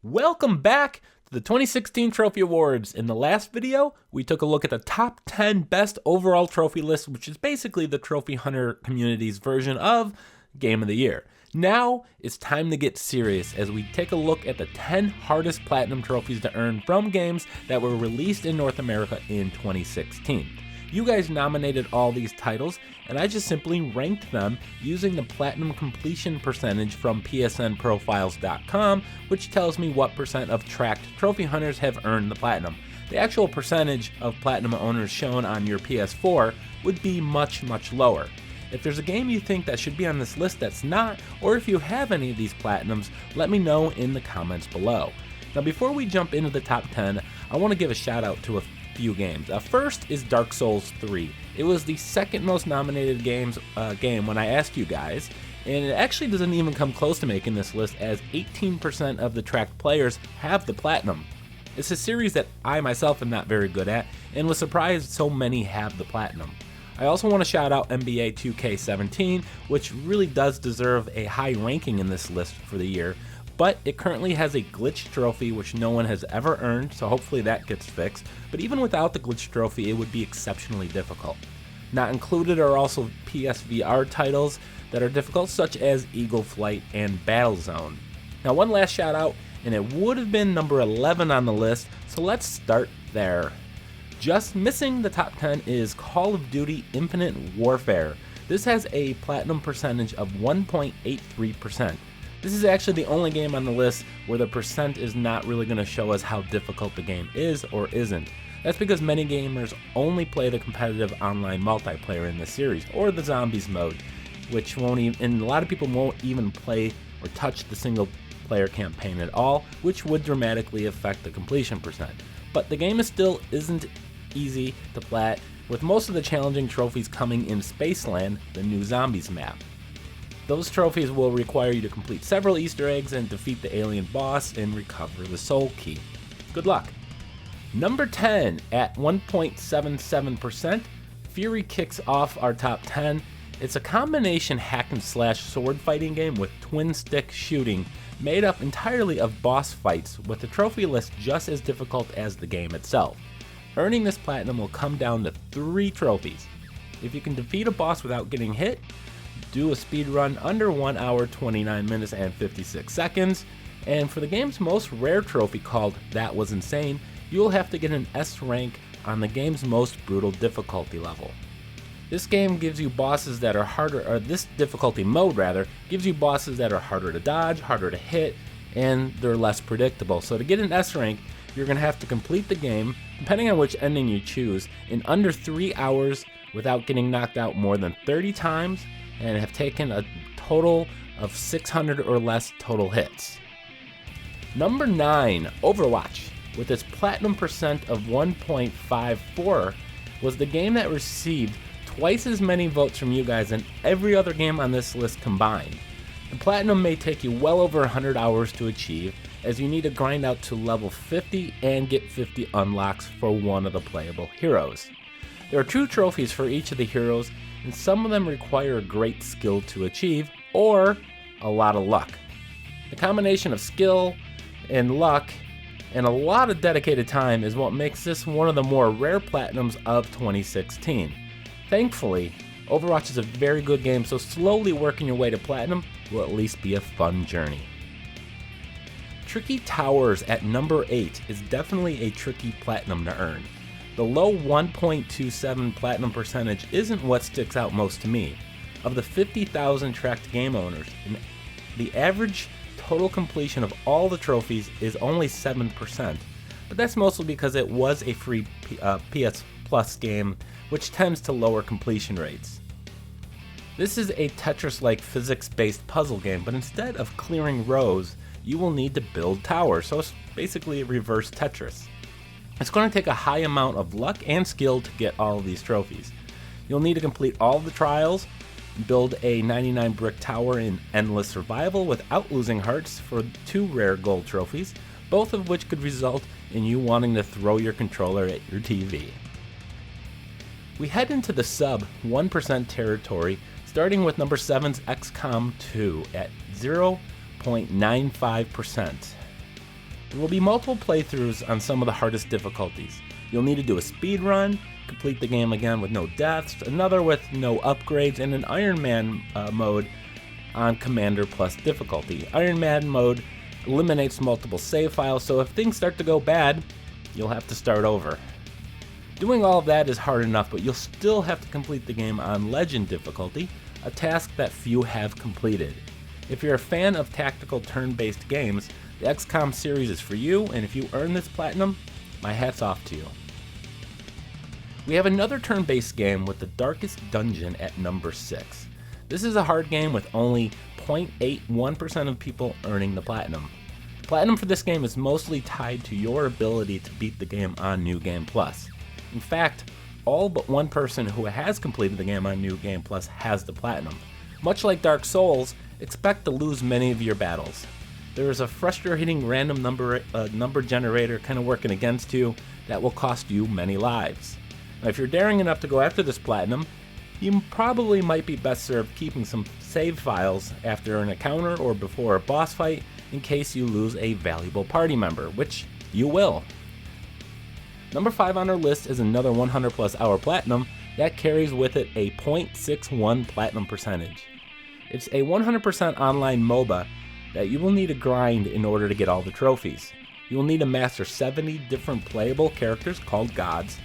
Welcome back to the 2016 Trophy Awards. In the last video, we took a look at the top 10 best overall trophy list, which is basically the Trophy Hunter community's version of Game of the Year. Now, it's time to get serious as we take a look at the 10 hardest platinum trophies to earn from games that were released in North America in 2016. You guys nominated all these titles, and I just simply ranked them using the platinum completion percentage from psnprofiles.com, which tells me what percent of tracked trophy hunters have earned the platinum. The actual percentage of platinum owners shown on your PS4 would be much, much lower. If there's a game you think that should be on this list that's not, or if you have any of these platinums, let me know in the comments below. Now before we jump into the top 10, I want to give a shout out to a few games. First is Dark Souls 3. It was the second most nominated game when I asked you guys, and it actually doesn't even come close to making this list as 18% of the tracked players have the platinum. It's a series that I myself am not very good at, and was surprised so many have the platinum. I also want to shout out NBA 2K17, which really does deserve a high ranking in this list for the year, but it currently has a glitch trophy which no one has ever earned, so hopefully that gets fixed. But even without the glitch trophy, it would be exceptionally difficult. Not included are also PSVR titles that are difficult, such as Eagle Flight and Battlezone. Now one last shout out, and it would have been number 11 on the list, so let's start there. Just missing the top 10 is Call of Duty Infinite Warfare. This has a platinum percentage of 1.83%. This is actually the only game on the list where the percent is not really going to show us how difficult the game is or isn't. That's because many gamers only play the competitive online multiplayer in this series, or the zombies mode, which won't even, and a lot of people won't even play or touch the single player campaign at all, which would dramatically affect the completion percent. But the game isn't easy to plat, with most of the challenging trophies coming in Spaceland, the new zombies map. Those trophies will require you to complete several Easter eggs and defeat the alien boss and recover the soul key. Good luck. Number 10 at 1.77%, Furi kicks off our top 10. It's a combination hack and slash sword fighting game with twin stick shooting made up entirely of boss fights, with the trophy list just as difficult as the game itself. Earning this platinum will come down to 3 trophies. If you can defeat a boss without getting hit, do a speed run under 1 hour, 29 minutes, and 56 seconds. And for the game's most rare trophy called That Was Insane, you'll have to get an S rank on the game's most brutal difficulty level. This game gives you bosses that are harder, or this difficulty mode rather, gives you bosses that are harder to dodge, harder to hit, and they're less predictable. So to get an S rank, you're going to have to complete the game, depending on which ending you choose, in under 3 hours without getting knocked out more than 30 times, and have taken a total of 600 or less total hits. Number 9, Overwatch, with its platinum percent of 1.54, was the game that received twice as many votes from you guys than every other game on this list combined. The platinum may take you well over 100 hours to achieve, as you need to grind out to level 50 and get 50 unlocks for one of the playable heroes. There are 2 trophies for each of the heroes, and some of them require great skill to achieve, or a lot of luck. The combination of skill and luck and a lot of dedicated time is what makes this one of the more rare platinums of 2016. Thankfully, Overwatch is a very good game, so slowly working your way to platinum will at least be a fun journey. Tricky Towers at number 8 is definitely a tricky platinum to earn. The low 1.27 platinum percentage isn't what sticks out most to me. Of the 50,000 tracked game owners, the average total completion of all the trophies is only 7%, but that's mostly because it was a free PS Plus game, which tends to lower completion rates. This is a Tetris-like physics-based puzzle game, but instead of clearing rows, you will need to build towers, so it's basically a reverse Tetris. It's going to take a high amount of luck and skill to get all of these trophies. You'll need to complete all of the trials, build a 99 brick tower in endless survival without losing hearts for 2 rare gold trophies, both of which could result in you wanting to throw your controller at your TV. We head into the sub 1% territory, starting with number 7's XCOM 2 at 0.95%. There will be multiple playthroughs on some of the hardest difficulties. You'll need to do a speed run, complete the game again with no deaths, another with no upgrades, and an Iron Man mode on Commander plus difficulty. Iron Man mode eliminates multiple save files, so if things start to go bad, you'll have to start over. Doing all of that is hard enough, but you'll still have to complete the game on Legend difficulty, a task that few have completed. If you're a fan of tactical turn-based games, the XCOM series is for you, and if you earn this platinum, my hat's off to you. We have another turn-based game with the Darkest Dungeon at number 6. This is a hard game with only 0.81% of people earning the platinum. The platinum for this game is mostly tied to your ability to beat the game on New Game Plus. In fact, all but one person who has completed the game on New Game Plus has the platinum. Much like Dark Souls, expect to lose many of your battles. There is a frustrating random number generator kind of working against you that will cost you many lives. Now, if you're daring enough to go after this platinum, you probably might be best served keeping some save files after an encounter or before a boss fight in case you lose a valuable party member, which you will. Number 5 on our list is another 100 plus hour platinum that carries with it a 0.61 platinum percentage. It's a 100% online MOBA that you will need to grind in order to get all the trophies. You will need to master 70 different playable characters called gods,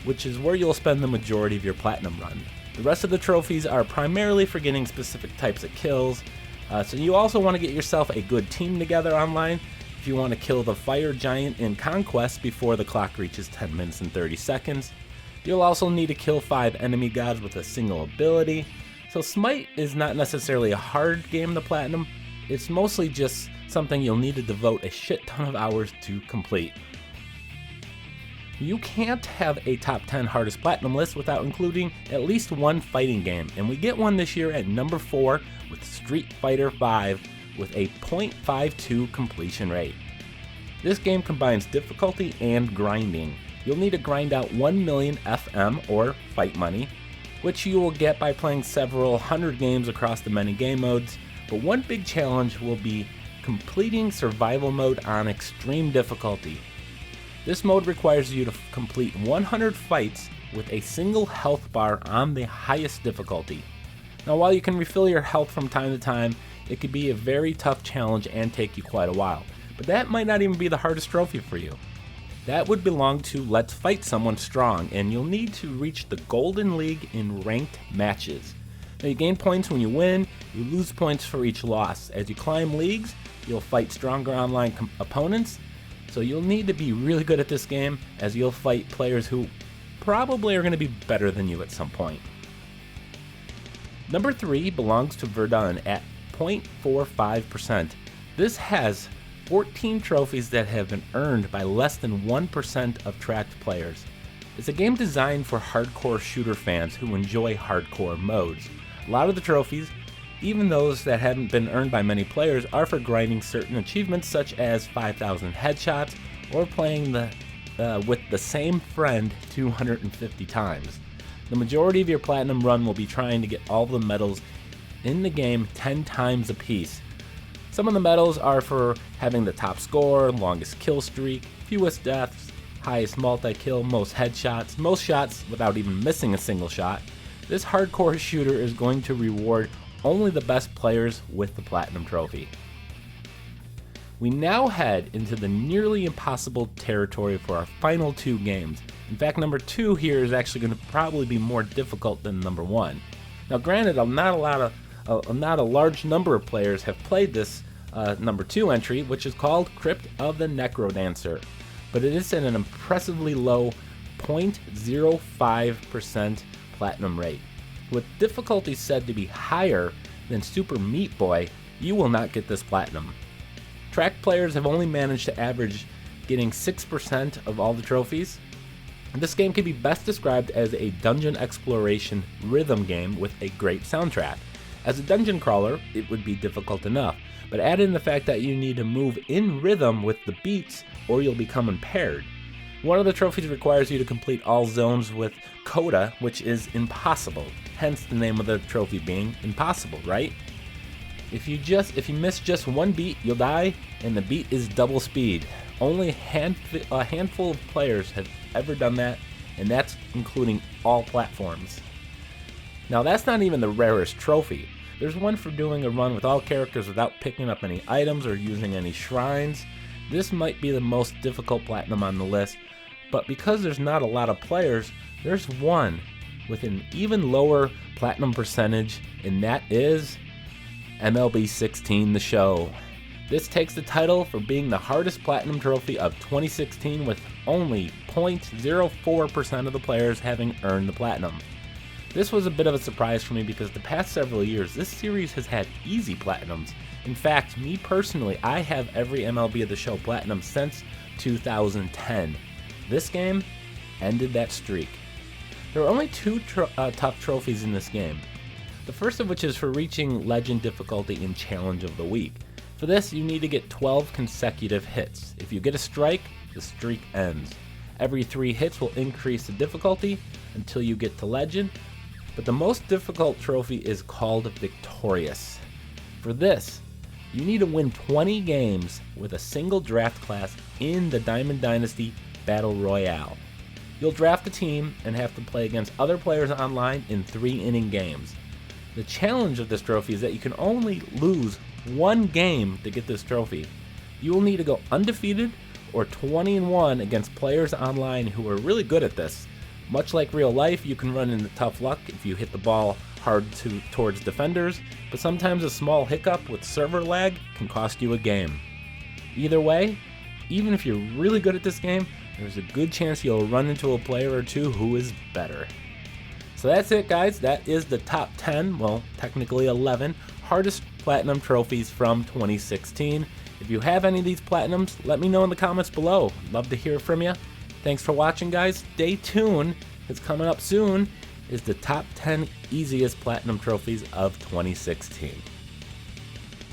which is where you'll spend the majority of your platinum run. The rest of the trophies are primarily for getting specific types of kills, so you also want to get yourself a good team together online if you want to kill the fire giant in Conquest before the clock reaches 10 minutes and 30 seconds. You'll also need to kill 5 enemy gods with a single ability. So Smite is not necessarily a hard game to platinum, it's mostly just something you'll need to devote a shit ton of hours to complete. You can't have a top 10 hardest platinum list without including at least one fighting game, and we get one this year at number 4 with Street Fighter V with a 0.52 completion rate. This game combines difficulty and grinding. You'll need to grind out 1 million FM or fight money, which you will get by playing several hundred games across the many game modes, but one big challenge will be completing survival mode on extreme difficulty. This mode requires you to complete 100 fights with a single health bar on the highest difficulty. Now, while you can refill your health from time to time, it could be a very tough challenge and take you quite a while, but that might not even be the hardest trophy for you. That would belong to Let's Fight Someone Strong, and you'll need to reach the Golden League in ranked matches. Now, you gain points when you win, you lose points for each loss. As you climb leagues, you'll fight stronger online opponents, so you'll need to be really good at this game, as you'll fight players who probably are going to be better than you at some point. Number 3 belongs to Verdun at 0.45%. This has 14 trophies that have been earned by less than 1% of tracked players. It's a game designed for hardcore shooter fans who enjoy hardcore modes. A lot of the trophies, even those that haven't been earned by many players, are for grinding certain achievements such as 5,000 headshots or playing with the same friend 250 times. The majority of your platinum run will be trying to get all the medals in the game 10 times a piece. Some of the medals are for having the top score, longest kill streak, fewest deaths, highest multi-kill, most headshots, most shots without even missing a single shot. This hardcore shooter is going to reward only the best players with the platinum trophy. We now head into the nearly impossible territory for our final 2 games. In fact, number 2 here is actually going to probably be more difficult than number 1. Now granted, not a large number of players have played this number 2 entry, which is called Crypt of the Necrodancer, but it is at an impressively low 0.05% platinum rate. With difficulty said to be higher than Super Meat Boy, you will not get this platinum. Tracked players have only managed to average getting 6% of all the trophies. This game can be best described as a dungeon exploration rhythm game with a great soundtrack. As a dungeon crawler, it would be difficult enough, but add in the fact that you need to move in rhythm with the beats or you'll become impaired. One of the trophies requires you to complete all zones with coda, which is impossible, hence the name of the trophy being impossible, right? If you miss just one beat, you'll die, and the beat is double speed. Only a handful of players have ever done that, and that's including all platforms. Now that's not even the rarest trophy. There's one for doing a run with all characters without picking up any items or using any shrines. This might be the most difficult platinum on the list, but because there's not a lot of players, there's one with an even lower platinum percentage, and that is MLB 16 The Show. This takes the title for being the hardest platinum trophy of 2016, with only 0.04% of the players having earned the platinum. This was a bit of a surprise for me because the past several years this series has had easy platinums. In fact, me personally, I have every MLB The Show platinum since 2010. This game ended that streak. There are only two tough trophies in this game. The first of which is for reaching Legend difficulty in Challenge of the Week. For this, you need to get 12 consecutive hits. If you get a strike, the streak ends. Every 3 hits will increase the difficulty until you get to Legend, but the most difficult trophy is called Victorious. For this, you need to win 20 games with a single draft class in the Diamond Dynasty Battle Royale. You'll draft a team and have to play against other players online in 3-inning games. The challenge of this trophy is that you can only lose 1 game to get this trophy. You will need to go undefeated or 20-1 against players online who are really good at this. Much like real life, you can run into tough luck if you hit the ball hard towards defenders, but sometimes a small hiccup with server lag can cost you a game. Either way, even if you're really good at this game, there's a good chance you'll run into a player or two who is better. So that's it, guys. That is the top 10, well, technically 11, hardest platinum trophies from 2016. If you have any of these platinums, let me know in the comments below. Love to hear from you. Thanks for watching, guys. Stay tuned, because coming up soon is the top 10 easiest platinum trophies of 2016.